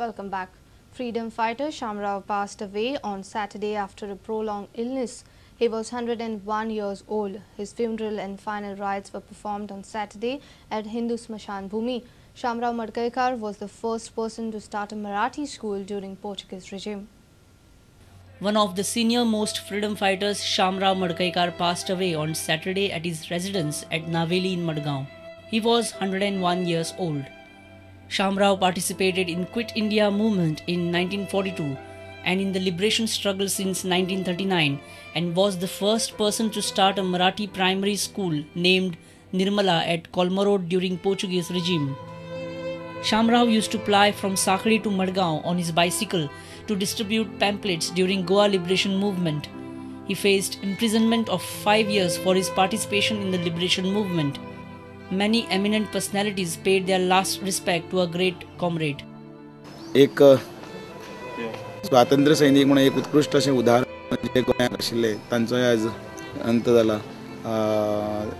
Welcome back. Freedom Fighter Shamrao passed away on Saturday after a prolonged illness. He was 101 years old. His funeral and final rites were performed on Saturday at Hindu Smashan Bhumi. Shamrao Madkaikar was the first person to start a Marathi school during Portuguese regime. One of the senior-most freedom fighters, Shamrao Madkaikar, passed away on Saturday at his residence at Naveli in Madgaon. He was 101 years old. Shamrao participated in Quit India movement in 1942 and in the liberation struggle since 1939 and was the first person to start a Marathi primary school named Nirmala at Kolmarod during Portuguese regime. Shamrao used to ply from Sakri to Madgaon on his bicycle to distribute pamphlets during Goa liberation movement. He faced imprisonment of 5 years for his participation in the liberation movement. Many eminent personalities paid their last respect to a great comrade. एक स्वातंत्र्य सैनिक म्हणून एक उत्कृष्ट असे उदाहरण जे गोंयांत आशिल्ले तांचो आज अंत जाला.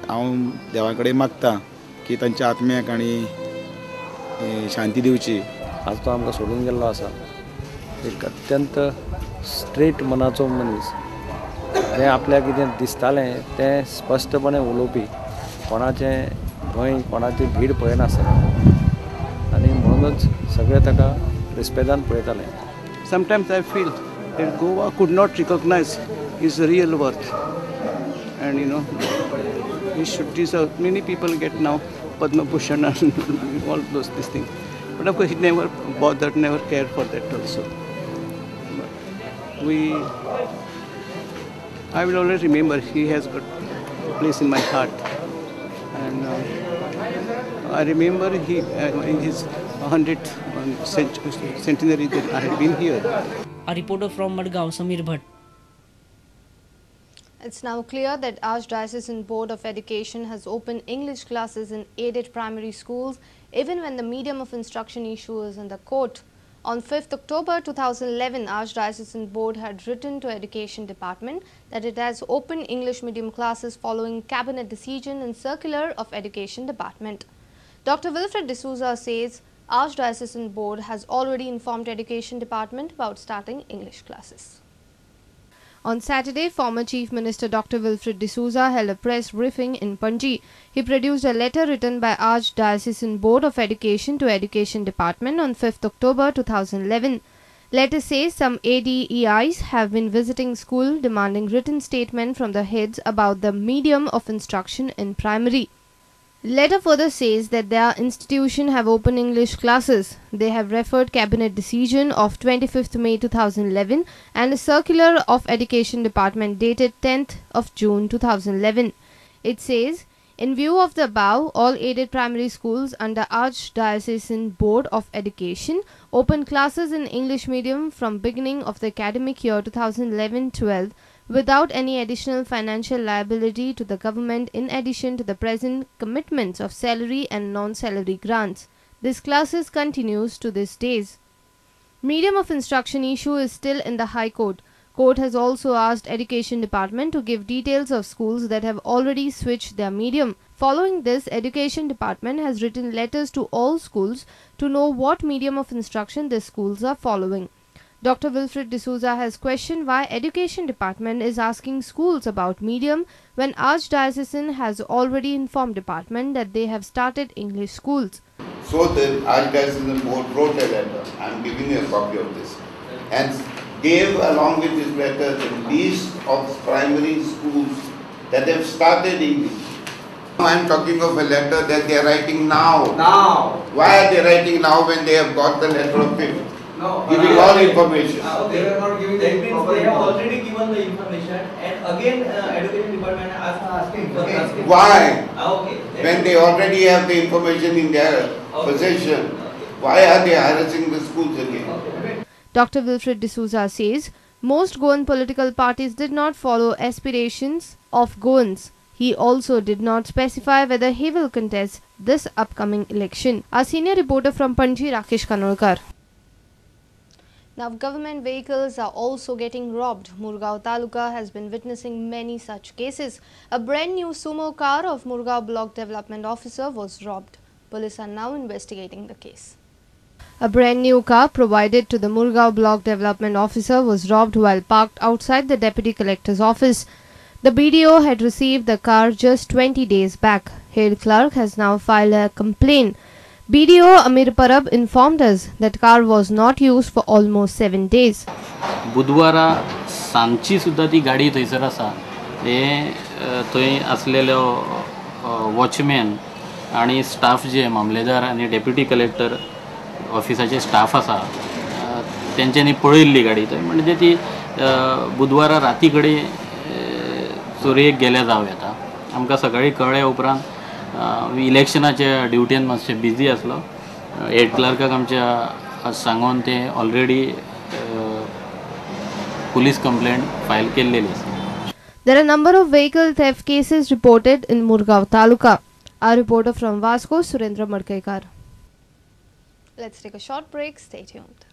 हांव देवाकडे मागता की तांच्या आत्म्याक आनी शांती दिवची. आज तो आमकां सोडून गेल्लो आसा. एक अत्यंत स्ट्रेट मनाचो मनीस. जें आपल्याक कितें दिसतालें तें स्पश्टपणे उलोवपी, कोणाचें भंय कोणाची भीड पळयनासतना आनी म्हणूनच सगळे ताका रिस्पेदान पळयताले. Sometimes I feel that Goa could not recognize his real worth, and he should deserve. Many people get now Padma Bhushan and all these things, but of course he never bothered, never cared for that also. I will always remember he has got a place in my heart, and I remember he in his 100th centenary that I had been here. A reporter from Madgaon, Samir Bhatt. It's now clear that Archdiocesan Board of Education has opened English classes in aided primary schools even when the medium of instruction issue is in the court. On 5th October 2011, Archdiocesan Board had written to Education Department that it has opened English medium classes following Cabinet decision and circular of Education Department. Dr. Wilfred D'Souza says Archdiocesan Board has already informed Education Department about starting English classes. On Saturday, former Chief Minister Dr. Wilfred D'Souza held a press briefing in Panji. He produced a letter written by Archdiocesan Board of Education to Education Department on 5th October 2011. Letter says some ADEIs have been visiting school demanding written statement from the heads about the medium of instruction in primary. Letter further says that their institution have opened English classes. They have referred Cabinet decision of 25th May 2011 and a circular of Education Department dated 10th of June 2011. It says, in view of the above, all aided primary schools under Archdiocesan Board of Education open classes in English medium from beginning of the academic year 2011-12 without any additional financial liability to the government in addition to the present commitments of salary and non-salary grants. This classes continues to this days. Medium of instruction issue is still in the High Court. Court has also asked Education Department to give details of schools that have already switched their medium. Following this, Education Department has written letters to all schools to know what medium of instruction the schools are following. Dr. Wilfred D'Souza has questioned why Education Department is asking schools about medium when Archdiocesan has already informed department that they have started English schools. So the Archdiocesan Board wrote a letter, I am giving you a copy of this, and gave along with this letter the list of primary schools that have started English. I am talking of a letter that they are writing now. Now. Why are they writing now when they have got the letter of 5th? No, giving all information. They are not giving the information. They have already given the information, and again Education Department asking. Why? Okay. When they already have the information in their possession, why are they harassing the schools again? Dr. Wilfred D'Souza says most Goan political parties did not follow aspirations of Goans. He also did not specify whether he will contest this upcoming election. Our senior reporter from Panji, Rakesh Kanolkar. Now, government vehicles are also getting robbed. Murgaon Taluka has been witnessing many such cases. A brand new sumo car of Murgaon Block Development Officer was robbed. Police are now investigating the case. A brand new car provided to the Murgaon Block Development Officer was robbed while parked outside the Deputy Collector's office. The BDO had received the car just 20 days back. Head clerk has now filed a complaint. BDO Amir Parab informed us that car was not used for almost 7 days. बुधवारा सांची सुद्धा ती गाडी थंयसर आसा. हे थंय असलेलो watchman आणि staff जे मामलेदार आणि डेप्युटी कलेक्टर ऑफिसाचे स्टाफ आसा तेंच्यांनी पळयल्ली गाडी थंय. म्हणजे ती बुधवारा राती कडेन चोरयेक गेल्या जावं येता. आमकां सकाळी कळ्ळे उपरांत इलेक्शनाच्या ड्युटेन मातशे बिजी आसलो. हेड क्लर्काक आमच्या सांगून ते ऑलरेडी पुलीस कंप्लेंट फायल केल्लेली आसा. There are a number of vehicle theft cases reported in Murgaon Taluka. Our reporter from Vasco, Surendra Madkaikar. Let's take a short break. Stay tuned.